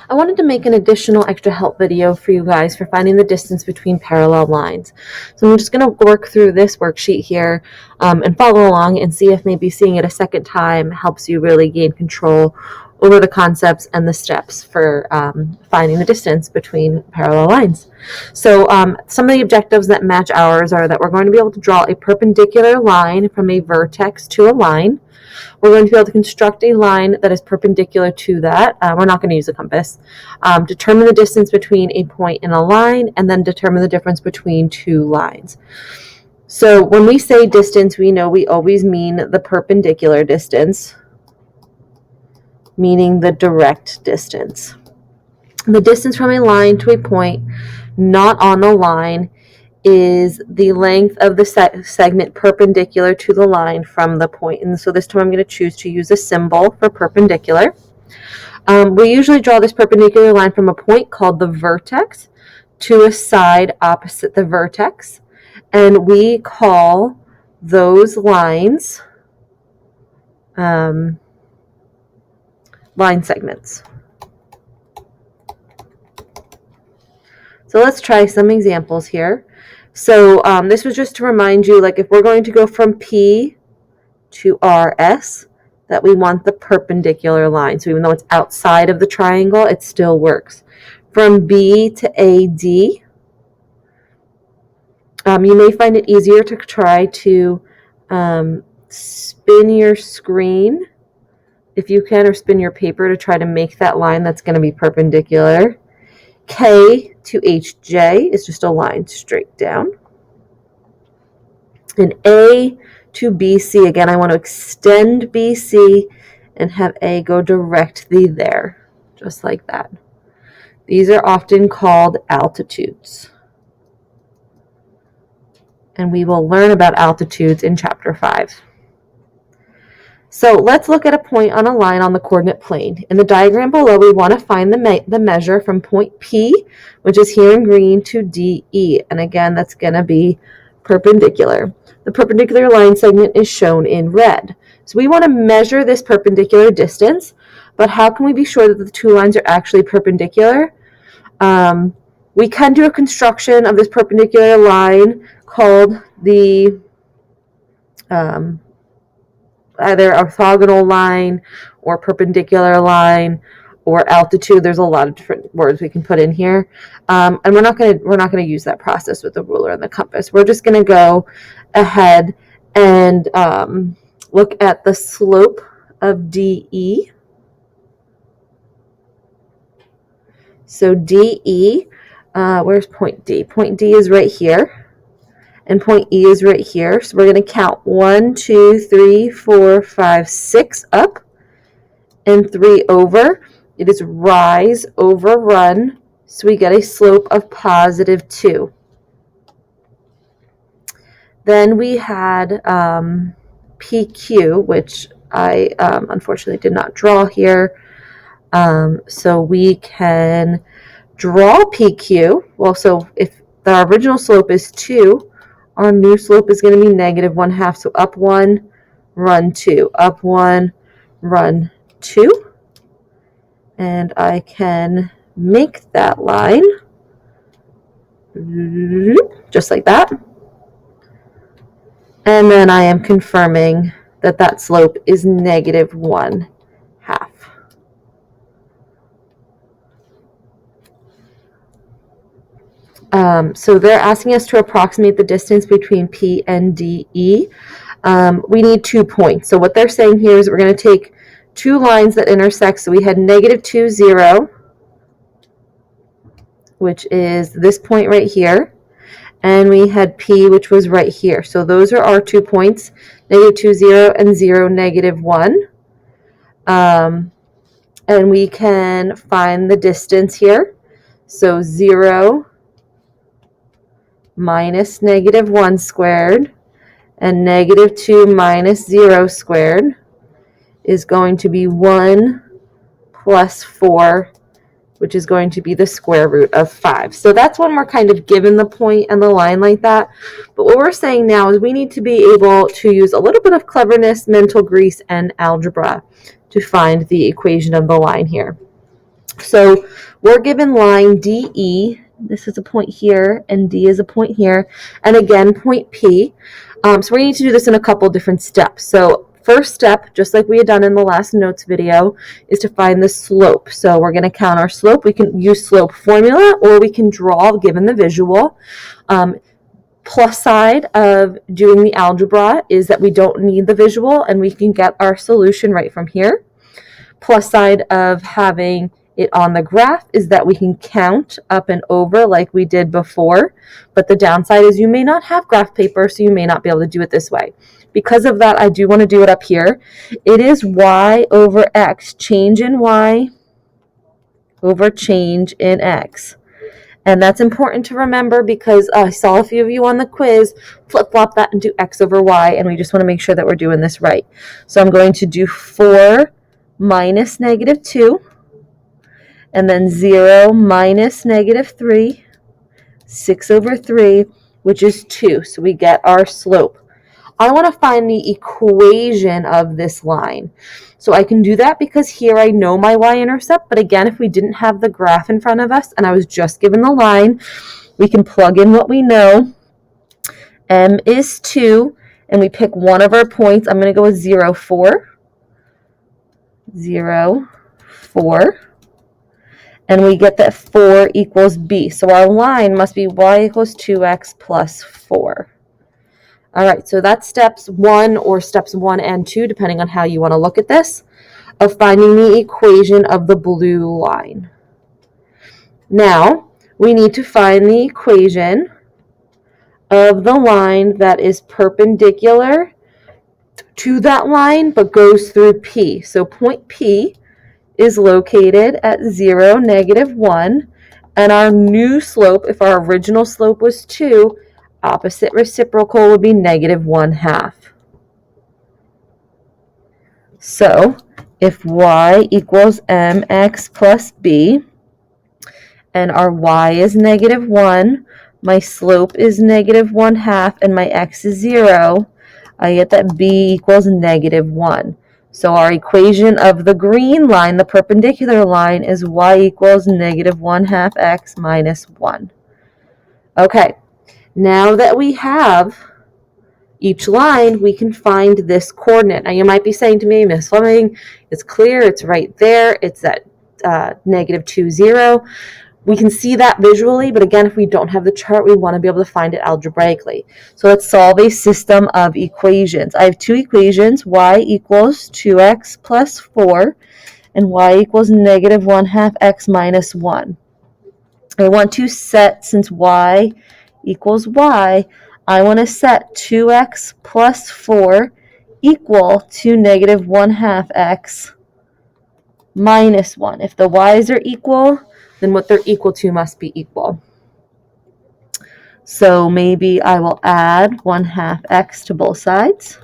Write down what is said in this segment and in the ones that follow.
I wanted to make an additional extra help video for you guys for finding the distance between parallel lines. So I'm just going to work through this worksheet here and follow along and see if maybe seeing it a second time helps you really gain control over the concepts and the steps for finding the distance between parallel lines. So some of the objectives that match ours are that we're going to be able to draw a perpendicular line from a vertex to a line. We're going to be able to construct a line that is perpendicular to that. We're not going to use a compass. Determine the distance between a point and a line, and then determine the difference between two lines. So when we say distance, we know we always mean the perpendicular distance, meaning the direct distance. The distance from a line to a point not on the line is the length of the segment perpendicular to the line from the point. And so this time I'm going to choose to use a symbol for perpendicular. We usually draw this perpendicular line from a point called the vertex to a side opposite the vertex. And we call those lines line segments. So let's try some examples here. So this was just to remind you, like if we're going to go from P to RS, that we want the perpendicular line. So even though it's outside of the triangle, it still works. From B to AD, you may find it easier to try to spin your screen, if you can, or spin your paper to try to make that line that's going to be perpendicular. K to HJ is just a line straight down. And A to BC, again, I want to extend BC and have A go directly there, just like that. These are often called altitudes. And we will learn about altitudes in Chapter 5. So let's look at a point on a line on the coordinate plane. In the diagram below, we want to find the measure from point P, which is here in green, to DE. And again, that's going to be perpendicular. The perpendicular line segment is shown in red. So we want to measure this perpendicular distance, but how can we be sure that the two lines are actually perpendicular? We can do a construction of this perpendicular line called the either orthogonal line or perpendicular line or altitude. There's a lot of different words we can put in here, and we're not going to use that process with the ruler and the compass. We're just going to go ahead and look at the slope of DE. So DE, where's point D? Point D is right here. And point E is right here. So we're going to count 1, 2, 3, 4, 5, 6 up and 3 over. It is rise over run. So we get a slope of positive 2. Then we had PQ, which I unfortunately did not draw here. So we can draw PQ. Well, so if the original slope is 2, our new slope is going to be negative 1/2. So up 1, run 2. Up 1, run 2. And I can make that line just like that. And then I am confirming that that slope is negative 1/2. So they're asking us to approximate the distance between P and DE. We need 2 points. So what they're saying here is we're going to take 2 lines that intersect. So we had negative 2, 0, which is this point right here. And we had P, which was right here. So those are our 2 points, negative 2, 0, and 0, negative 1. And we can find the distance here. So 0 minus negative 1 squared and negative 2 minus 0 squared is going to be 1 plus 4, which is going to be the square root of 5. So that's when we're kind of given the point and the line like that. But what we're saying now is we need to be able to use a little bit of cleverness, mental grease, and algebra to find the equation of the line here. So we're given line DE. This is a point here, and D is a point here, and again, point P. So we need to do this in a couple different steps. So first step, just like we had done in the last notes video, is to find the slope. So we're going to count our slope. We can use slope formula, or we can draw given the visual. Plus side of doing the algebra is that we don't need the visual, and we can get our solution right from here. Plus side of having it on the graph is that we can count up and over like we did before, but the downside is you may not have graph paper, so you may not be able to do it this way. Because of that, I do want to do it up here. It is y over x, change in y over change in x. And that's important to remember because I saw a few of you on the quiz flip-flop that and do x over y, and we just want to make sure that we're doing this right. So I'm going to do 4 minus negative 2, and then 0 minus negative 3, 6 over 3, which is 2. So we get our slope. I want to find the equation of this line. So I can do that because here I know my y-intercept, but again, if we didn't have the graph in front of us and I was just given the line, we can plug in what we know. M is 2, and we pick one of our points. I'm going to go with 0, 4. 0, 4. And we get that 4 equals b. So our line must be y equals 2x plus 4. All right, so that's steps 1 or steps 1 and 2, depending on how you want to look at this, of finding the equation of the blue line. Now, we need to find the equation of the line that is perpendicular to that line but goes through P. So point P is located at 0, negative 1, and our new slope, if our original slope was 2, opposite reciprocal would be negative 1/2. So if y equals mx plus b, and our y is negative 1, my slope is negative 1/2, and my x is 0, I get that b equals negative 1. So our equation of the green line, the perpendicular line, is y equals negative 1/2 x minus 1. Okay, now that we have each line, we can find this coordinate. Now you might be saying to me, Miss Fleming, it's clear, it's right there, it's at negative 2, 0. We can see that visually, but again, if we don't have the chart, we want to be able to find it algebraically. So let's solve a system of equations. I have two equations, y equals 2x plus 4, and y equals negative 1/2 x minus 1. I want to set, since y equals y, I want to set 2x plus 4 equal to negative 1/2 x minus 1. If the y's are equal, then what they're equal to must be equal. So maybe I will add 1/2 x to both sides.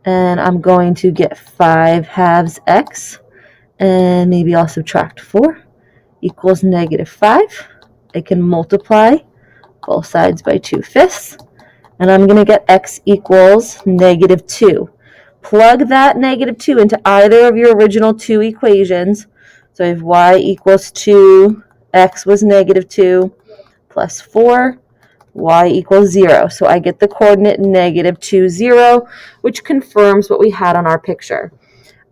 And I'm going to get 5/2 x. And maybe I'll subtract 4 equals negative 5. I can multiply both sides by 2/5. And I'm going to get x equals negative 2. Plug that negative 2 into either of your original two equations. So I have y equals 2, x was negative 2, plus 4, y equals 0. So I get the coordinate negative 2, 0, which confirms what we had on our picture.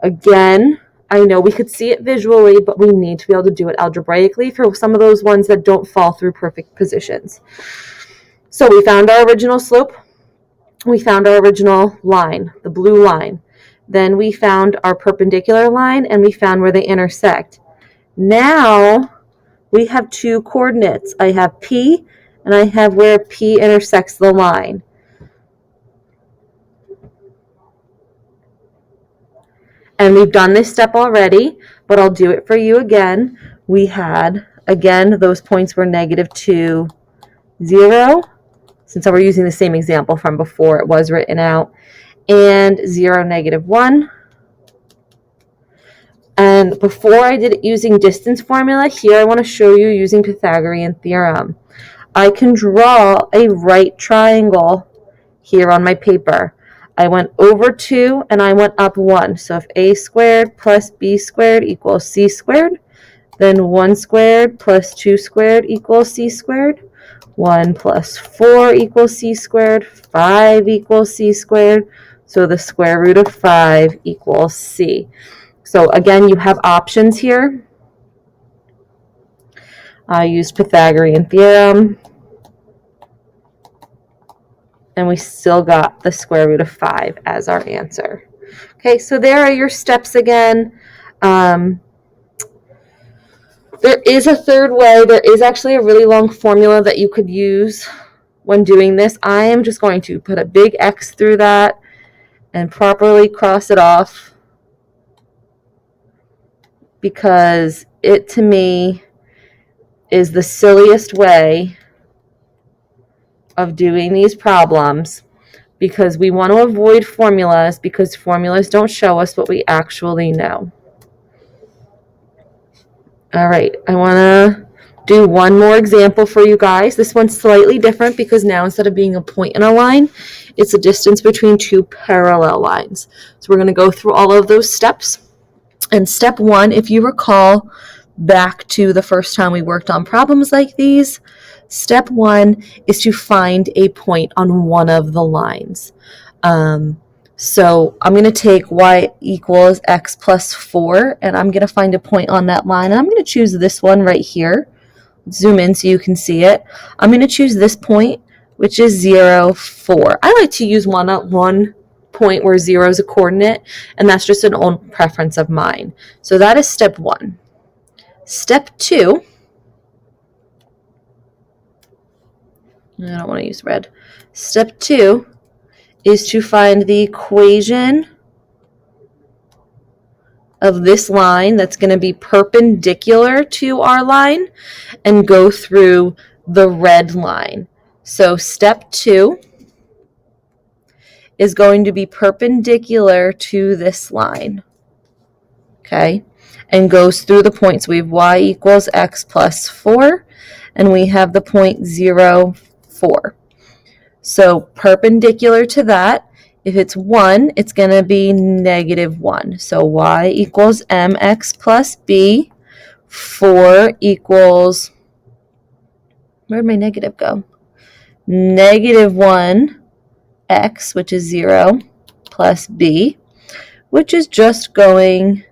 Again, I know we could see it visually, but we need to be able to do it algebraically for some of those ones that don't fall through perfect positions. So we found our original slope. We found our original line, the blue line. Then we found our perpendicular line, and we found where they intersect. Now we have two coordinates. I have P, and I have where P intersects the line. And we've done this step already, but I'll do it for you again. We had, again, those points were negative 2, 0. Since we're using the same example from before, it was written out. And 0, negative 1. And before I did it using distance formula, here I want to show you using Pythagorean theorem. I can draw a right triangle here on my paper. I went over 2 and I went up 1. So if a squared plus b squared equals c squared, then 1 squared plus 2 squared equals c squared. 1 plus 4 equals c squared. 5 equals c squared. So the square root of 5 equals c. So again, you have options here. I used Pythagorean theorem, and we still got the square root of 5 as our answer. Okay, so there are your steps again. There is a third way. There is actually a really long formula that you could use when doing this. I am just going to put a big X through that and properly cross it off, because it, to me, is the silliest way of doing these problems, because we want to avoid formulas, because formulas don't show us what we actually know. All right, I want to do one more example for you guys. This one's slightly different because now instead of being a point in a line, it's a distance between two parallel lines. So we're going to go through all of those steps. And step 1, if you recall back to the first time we worked on problems like these, step 1 is to find a point on one of the lines. So I'm going to take y equals x plus 4, and I'm going to find a point on that line. And I'm going to choose this one right here. Zoom in so you can see it. I'm going to choose this point, which is 0, 4. I like to use one point where 0 is a coordinate, and that's just an own preference of mine. So that is step 1. Step 2, I don't want to use red. Step 2 is to find the equation of this line that's going to be perpendicular to our line and go through the red line. So step 2 is going to be perpendicular to this line, okay, and goes through the points. We have y equals x plus 4, and we have the point 0, 4. So perpendicular to that, if it's 1, it's going to be negative 1. So y equals mx plus b. 4 equals, where'd my negative go? Negative 1x, which is 0, plus b, which is just going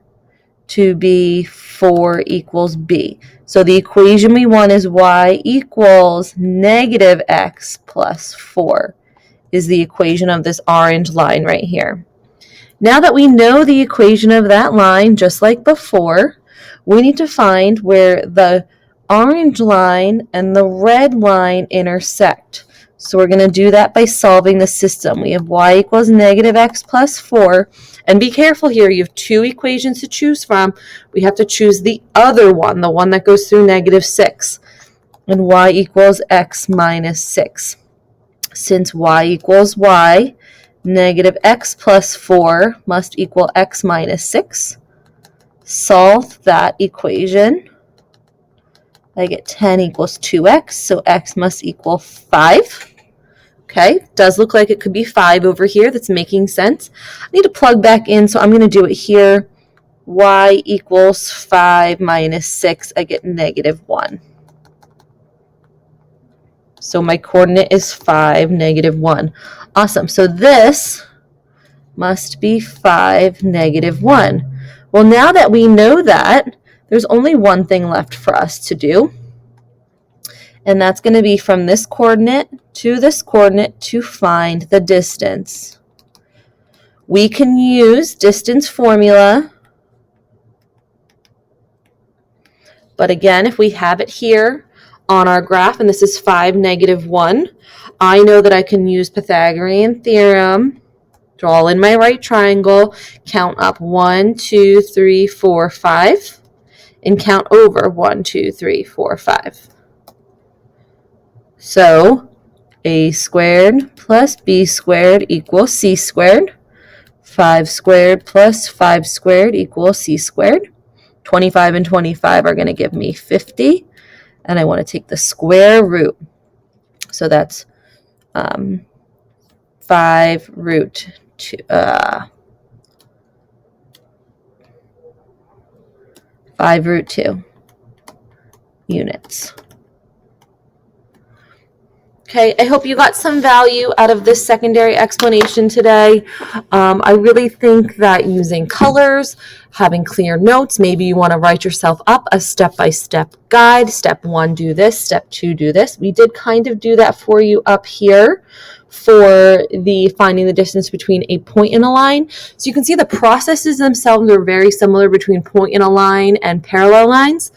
to be 4 equals b. So the equation we want is y equals negative x plus 4 is the equation of this orange line right here. Now that we know the equation of that line, just like before, we need to find where the orange line and the red line intersect. So we're going to do that by solving the system. We have y equals negative x plus 4. And be careful here, you have two equations to choose from. We have to choose the other one, the one that goes through negative 6. And y equals x minus 6. Since y equals y, negative x plus 4 must equal x minus 6. Solve that equation. I get 10 equals 2x, so x must equal 5. Okay, does look like it could be 5 over here. That's making sense. I need to plug back in, so I'm going to do it here. Y equals 5 minus 6. I get negative 1. So my coordinate is 5, negative 1. Awesome. So this must be 5, negative 1. Well, now that we know that, there's only one thing left for us to do. And that's going to be from this coordinate to find the distance. We can use distance formula. But again, if we have it here on our graph, and this is 5, negative 1, I know that I can use Pythagorean theorem, draw in my right triangle, count up 1, 2, 3, 4, 5, and count over 1, 2, 3, 4, 5. So a squared plus b squared equals c squared. 5 squared plus 5 squared equals c squared. 25 and 25 are going to give me 50. And I want to take the square root. So that's 5 root 5 root 2 units. Okay, I hope you got some value out of this secondary explanation today. I really think that using colors, having clear notes, maybe you want to write yourself up a step-by-step guide. Step 1, do this. Step 2, do this. We did kind of do that for you up here for the finding the distance between a point and a line. So you can see the processes themselves are very similar between point in a line and parallel lines.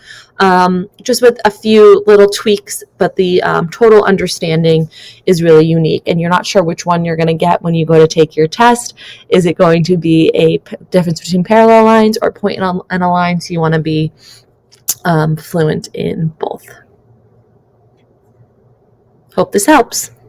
Just with a few little tweaks, but the total understanding is really unique, and you're not sure which one you're going to get when you go to take your test. Is it going to be a difference between parallel lines or point in a line? So you want to be fluent in both. Hope this helps.